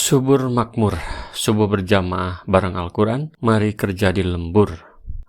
Subur makmur, subuh berjamaah bareng Al-Quran, mari kerja di lembur.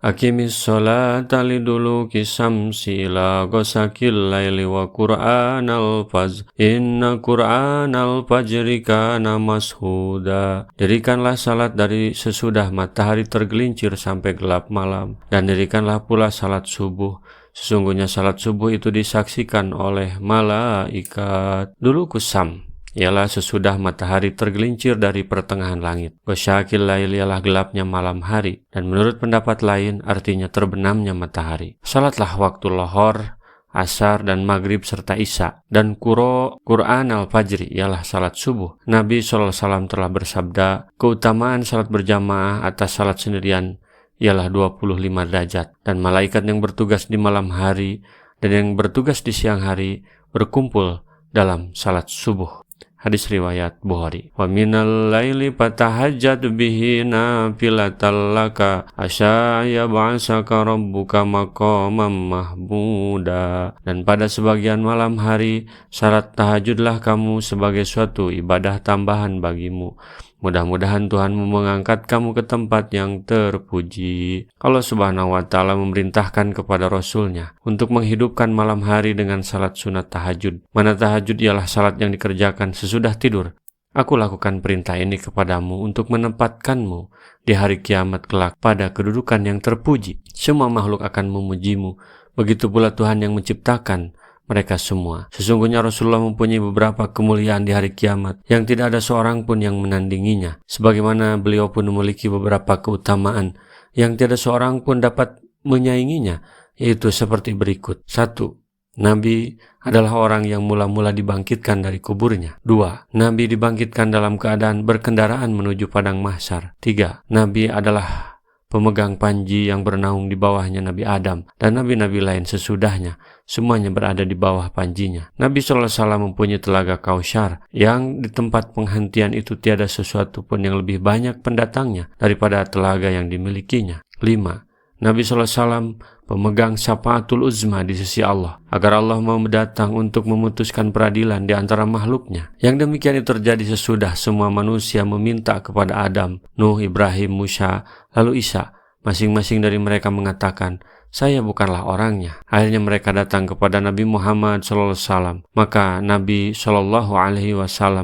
Aqimis sholata liduluki samsi ila ghasaqil laili wa qur'anal fajr inna qur'anal fajri kana mashuda. Dirikanlah salat dari sesudah matahari tergelincir sampai gelap malam, dan dirikanlah pula salat subuh. Sesungguhnya salat subuh itu disaksikan oleh malaikat. Dulu kusam ialah sesudah matahari tergelincir dari pertengahan langit. Wasyakil lail ialah gelapnya malam hari, dan menurut pendapat lain artinya terbenamnya matahari. Salatlah waktu lohor, asar dan maghrib serta isya, dan Qur'an al-fajri ialah salat subuh. Nabi SAW telah bersabda, keutamaan salat berjamaah atas salat sendirian ialah 25 derajat, dan malaikat yang bertugas di malam hari dan yang bertugas di siang hari berkumpul dalam salat subuh. Hadis riwayat Bukhari. Wa minal laili fatahajjat bihi nafilatan laka asa yab'asaka rabbuka maqaman mahmuda. Dan pada sebagian malam hari salat tahajudlah kamu sebagai suatu ibadah tambahan bagimu. Mudah-mudahan Tuhanmu mengangkat kamu ke tempat yang terpuji. Allah Subhanahu wa Ta'ala memerintahkan kepada Rasulnya untuk menghidupkan malam hari dengan salat sunat tahajud. Mana tahajud ialah salat yang dikerjakan sesudah tidur. Aku lakukan perintah ini kepadamu untuk menempatkanmu di hari kiamat kelak pada kedudukan yang terpuji. Semua makhluk akan memujimu. Begitu pula Tuhan yang menciptakan mereka semua. Sesungguhnya Rasulullah mempunyai beberapa kemuliaan di hari kiamat yang tidak ada seorang pun yang menandinginya. Sebagaimana beliau pun memiliki beberapa keutamaan yang tidak seorang pun dapat menyainginya, yaitu seperti berikut. 1. Nabi adalah orang yang mula-mula dibangkitkan dari kuburnya. 2. Nabi dibangkitkan dalam keadaan berkendaraan menuju padang mahsyar. 3. Nabi adalah pemegang panji yang bernaung di bawahnya Nabi Adam dan nabi-nabi lain sesudahnya, semuanya berada di bawah panjinya. Nabi SAW mempunyai telaga Kautsar yang di tempat penghentian itu tiada sesuatu pun yang lebih banyak pendatangnya daripada telaga yang dimilikinya. 5. Nabi SAW pemegang syafaatul uzma di sisi Allah, agar Allah mau datang untuk memutuskan peradilan di antara makhluknya. Yang demikian itu terjadi sesudah semua manusia meminta kepada Adam, Nuh, Ibrahim, Musa, lalu Isa. Masing-masing dari mereka mengatakan, saya bukanlah orangnya. Akhirnya mereka datang kepada Nabi Muhammad SAW. Maka Nabi SAW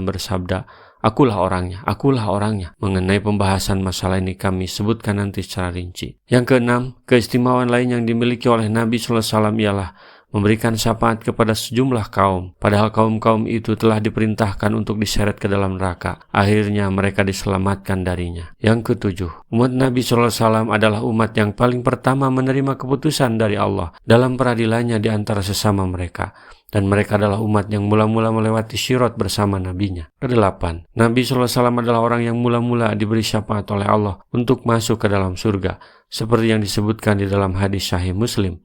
bersabda, akulah orangnya. Mengenai pembahasan masalah ini kami sebutkan nanti secara rinci. Yang keenam, keistimewaan lain yang dimiliki oleh Nabi SAW ialah memberikan syafaat kepada sejumlah kaum, padahal kaum-kaum itu telah diperintahkan untuk diseret ke dalam neraka. Akhirnya mereka diselamatkan darinya. Yang ketujuh, umat Nabi SAW adalah umat yang paling pertama menerima keputusan dari Allah dalam peradilannya di antara sesama mereka. Dan mereka adalah umat yang mula-mula melewati syirat bersama nabinya. Kedelapan, Nabi SAW adalah orang yang mula-mula diberi syafaat oleh Allah untuk masuk ke dalam surga, seperti yang disebutkan di dalam hadis Sahih Muslim.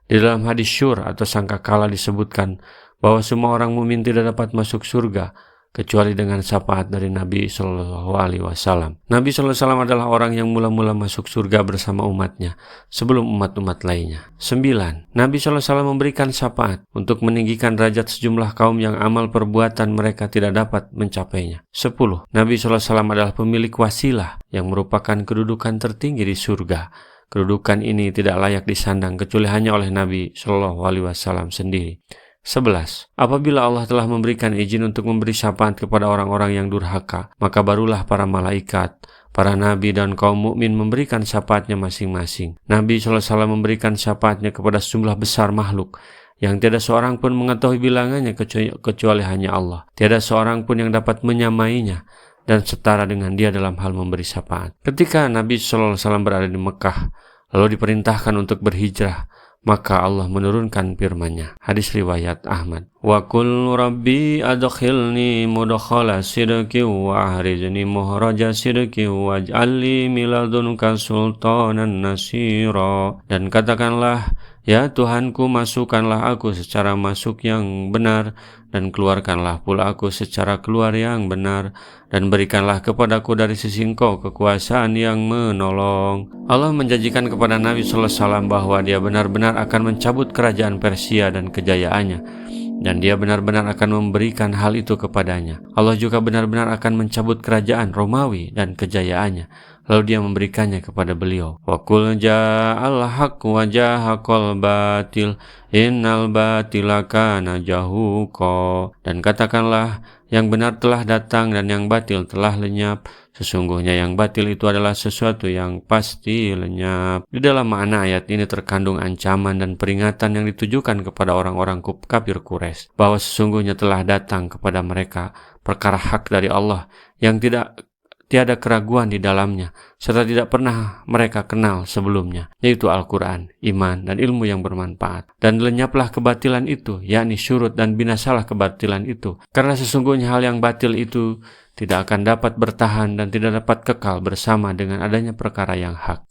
Di dalam hadis syur atau sangkakala disebutkan bahwa semua orang mukmin tidak dapat masuk surga kecuali dengan syafaat dari Nabi SAW. Nabi SAW adalah orang yang mula-mula masuk surga bersama umatnya sebelum umat-umat lainnya. 9. Nabi SAW memberikan syafaat untuk meninggikan derajat sejumlah kaum yang amal perbuatan mereka tidak dapat mencapainya. 10. Nabi SAW adalah pemilik wasilah yang merupakan kedudukan tertinggi di surga. Kedudukan ini tidak layak disandang kecuali hanya oleh Nabi SAW sendiri. 11. Apabila Allah telah memberikan izin untuk memberi syafaat kepada orang-orang yang durhaka, maka barulah para malaikat, para nabi dan kaum mukmin memberikan syafaatnya masing-masing. Nabi SAW memberikan syafaatnya kepada sejumlah besar makhluk yang tiada seorang pun mengetahui bilangannya kecuali hanya Allah. Tiada seorang pun yang dapat menyamainya dan setara dengan dia dalam hal memberi syafaat. Ketika Nabi SAW berada di Mekah, lalu diperintahkan untuk berhijrah, maka Allah menurunkan firman-Nya. Hadis riwayat Ahmad. Wa qul rabbi adkhilni mudkhala sidqi wa ahrijni mukhraja sidqi waj'alni min ladunka sultanan nasira. Dan katakanlah, ya Tuhanku, masukkanlah aku secara masuk yang benar, dan keluarkanlah pula aku secara keluar yang benar, dan berikanlah kepadaku dari sisi Engkau kekuasaan yang menolong. Allah menjanjikan kepada Nabi SAW bahwa dia benar-benar akan mencabut kerajaan Persia dan kejayaannya, dan dia benar-benar akan memberikan hal itu kepadanya. Allah juga benar-benar akan mencabut kerajaan Romawi dan kejayaannya, lalu dia memberikannya kepada beliau. Wa qul ja'al haqq wa jahaqal batil innal batila kana jahuqa. Dan katakanlah, yang benar telah datang dan yang batil telah lenyap. Sesungguhnya yang batil itu adalah sesuatu yang pasti lenyap. Di dalam makna ayat ini terkandung ancaman dan peringatan yang ditujukan kepada orang-orang kafir Quraisy, bahwa sesungguhnya telah datang kepada mereka perkara hak dari Allah yang tiada keraguan di dalamnya, serta tidak pernah mereka kenal sebelumnya, yaitu Al-Quran, iman, dan ilmu yang bermanfaat. Dan lenyaplah kebatilan itu, yakni syurut, dan binasalah kebatilan itu, karena sesungguhnya hal yang batil itu tidak akan dapat bertahan dan tidak dapat kekal bersama dengan adanya perkara yang hak.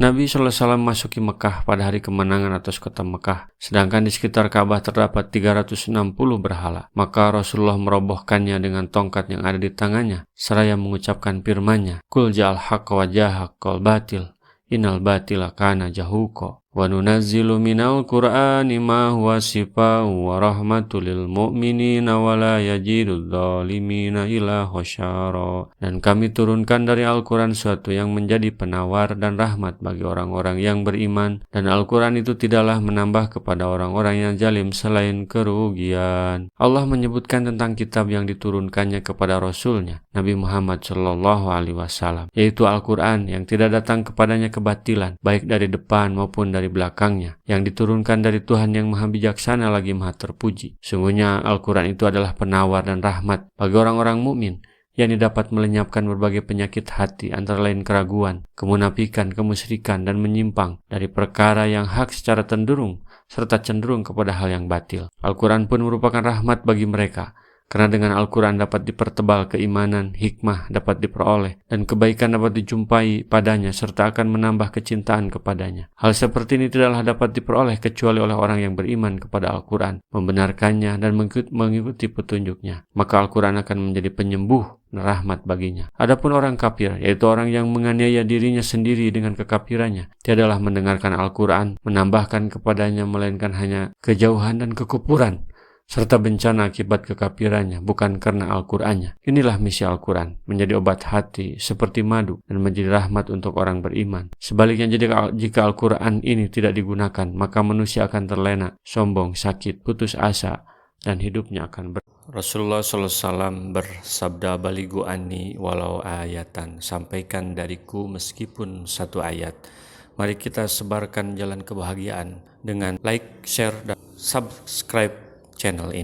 Nabi SAW memasuki Mekah pada hari kemenangan atas kota Mekah, sedangkan di sekitar Ka'bah terdapat 360 berhala. Maka Rasulullah merobohkannya dengan tongkat yang ada di tangannya, seraya mengucapkan firman-Nya, "Qul ja'al haqqa wa jahaqal batil, innal batila kana jahuqa." Wa nunazzilu minal Qur'ani ma huwa shifaa'un wa rahmatul lil mu'minina wa la yazidudz zalimina illa khasyara. Dan kami turunkan dari Al-Quran suatu yang menjadi penawar dan rahmat bagi orang-orang yang beriman, dan Al-Quran itu tidaklah menambah kepada orang-orang yang zalim selain kerugian. Allah menyebutkan tentang kitab yang diturunkannya kepada Rasul-Nya Nabi Muhammad SAW, yaitu Al-Quran yang tidak datang kepadanya kebatilan, baik dari depan maupun dari belakangnya, yang diturunkan dari Tuhan yang Maha Bijaksana lagi Maha Terpuji. Sungguhnya Al-Quran itu adalah penawar dan rahmat bagi orang-orang mukmin, yang dapat melenyapkan berbagai penyakit hati, antara lain keraguan, kemunafikan, kemusyrikan, dan menyimpang dari perkara yang hak secara cenderung, serta cenderung kepada hal yang batil. Al-Quran pun merupakan rahmat bagi mereka, karena dengan Al-Quran dapat dipertebal keimanan, hikmah dapat diperoleh, dan kebaikan dapat dijumpai padanya, serta akan menambah kecintaan kepadanya. Hal seperti ini tidaklah dapat diperoleh kecuali oleh orang yang beriman kepada Al-Quran, membenarkannya, dan mengikuti petunjuknya. Maka Al-Quran akan menjadi penyembuh dan rahmat baginya. Adapun orang kafir, yaitu orang yang menganiaya dirinya sendiri dengan kekafirannya, tiadalah mendengarkan Al-Quran, menambahkan kepadanya, melainkan hanya kejauhan dan kekufuran, serta bencana akibat kekafirannya, bukan karena Al-Qur'annya. Inilah misi Al-Quran, menjadi obat hati seperti madu dan menjadi rahmat untuk orang beriman. Sebaliknya, jika Al-Quran ini tidak digunakan, maka manusia akan terlena, sombong, sakit, putus asa, dan hidupnya akan Rasulullah SAW bersabda, "Balighu anni walau ayatan." Sampaikan dariku meskipun satu ayat. Mari kita sebarkan jalan kebahagiaan dengan like, share, dan subscribe channel ini.